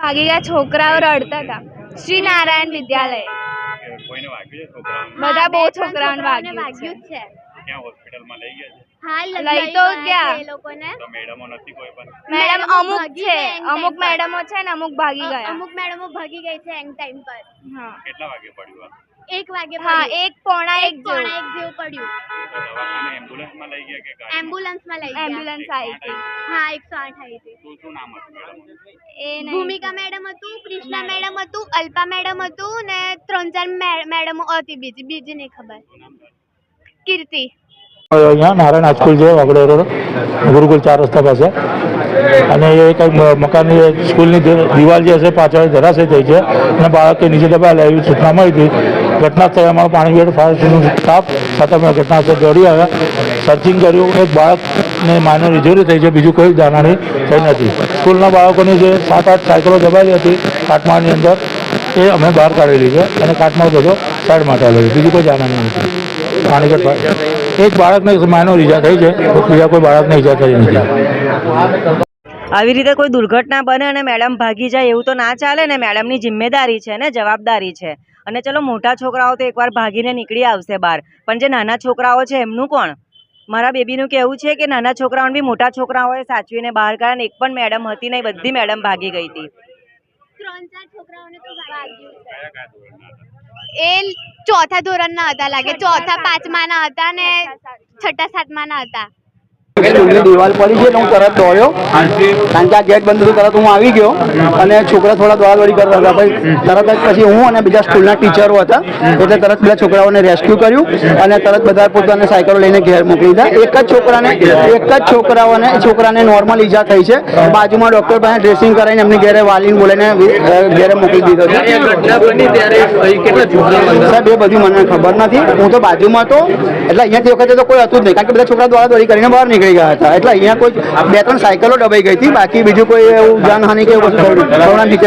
ભાગી ગયા છોકરાઓ રડતા હતા શ્રી નારાયણ વિદ્યાલય બધા બહુ છોકરાઓને વાગ્યું છે ક્યાં હોસ્પિટલમાં લઈ ગયા છે? લઈ તો ગયા મેડમ અમુક છે અમુક મેડમો છે ને અમુક ભાગી ગયા અમુક મેડમો ભાગી ગઈ છે એન્ડ ટાઈમ પર હા કેટલા વાગે પડ્યું? 1 વાગે હા 1:45 જેવું પડ્યું દવાખાને એમ્બ્યુલન્સમાં લઈ ગયા કે ગાડી? એમ્બ્યુલન્સમાં લઈ ગયા એમ્બ્યુલન્સ આવી હતી હા 108 આવી હતી શું નામ હતું મેડમ? એ નહીં ભૂમિકા મેડમ હતું કૃષ્ણા મેડમ હતું અલ્પા મેડમ હતું ને 3-4 મેડમો હતી બીજી નહીં ખબર કીર્તિ અહીંયા નારાયણ હાઈસ્કૂલ છે વાગડે રોડ ગુરુકુલ 4 રસ્તા પાસે અને એ કંઈક મકાનની સ્કૂલની દિવાલ જે હશે પાછળ ધરાશય થઈ છે અને બાળકે નીચે દબાયેલા એવી સૂચના મળી હતી. ઘટના સ્થળે અમારો પાણીગેટ ફાયર સ્ટેશનનો સ્ટાફ સાથે અમે ઘટના સ્થળે દોડી આવ્યા, સર્ચિંગ કર્યું. એક બાળકને માઇનર ઇન્જરી થઈ છે, બીજું કોઈ જાનહાની થઈ નથી. સ્કૂલના બાળકોની જે 7-8 સાયકલો દબાયેલી હતી કાટમાળની અંદર એ અમે બહાર કાઢેલી છે અને કાટમાળ બધો સાઈડ માટે આવેલી, બીજું કોઈ જાનહાની નથી. પાણીગેટ એક બાળકને માઇનર ઈજા થઈ છે, બીજા કોઈ બાળકને ઈજા થઈ નથી. આવી રીતે કોઈ દુર્ઘટના બને અને મેડમ ભાગી જાય એવું તો ના ચાલે ને. મેડમની જિમ્મેદારી છે ને, જવાબદારી છે. અને ચલો મોટા છોકરાઓ તો એકવાર ભાગીને નીકળી આવશે બહાર, પણ જે નાના છોકરાઓ છે એમનું કોણ? મારા બેબીનું કહેવું છે કે નાના છોકરાઓને બી મોટા છોકરાઓએ સાચવીને બહાર કાઢ્યા. એક પણ મેડમ હતી નહીં, બધી મેડમ ભાગી ગઈ હતી. 3-4 છોકરાઓને તો વાગ્યું એ 4થા ધોરણના હતા લાગે, 4થા 5માના હતા ને 6ઠા 7માના હતા. દિવાલ પડી છે હું તરત દોડ્યો, કારણ કે આ ગેટ બંધ હતું. તરત હું આવી ગયો અને છોકરા થોડા દોડાદોડી કરતા હતા. તરત જ પછી હું અને બીજા સ્કૂલના ટીચરો હતા એટલે તરત બધા છોકરાઓને રેસ્ક્યુ કર્યું અને તરત બધા પોતાને સાયકલો લઈને ઘેર મોકલી દીધા. એક જ છોકરાને નોર્મલ ઈજા થઈ છે. બાજુમાં ડોક્ટર પાસે ડ્રેસિંગ કરાવીને એમની ઘેરે વાલીને બોલાવીને ઘેરે મોકલી દીધો છે. સાહેબ એ બધી મને ખબર નથી, હું તો બાજુમાં હતો એટલે અહીંયાથી વખતે તો કોઈ હતું જ નહીં, કારણ કે બધા છોકરા દોડાદોડી કરીને બહાર નીકળી ગયા હતા. એટલે અહીંયા કોઈ 2-3 સાયકલો દબાઈ ગઈ હતી, બાકી બીજું કોઈ એવું જાનહાનિ કે એવું કશું થયું નથી.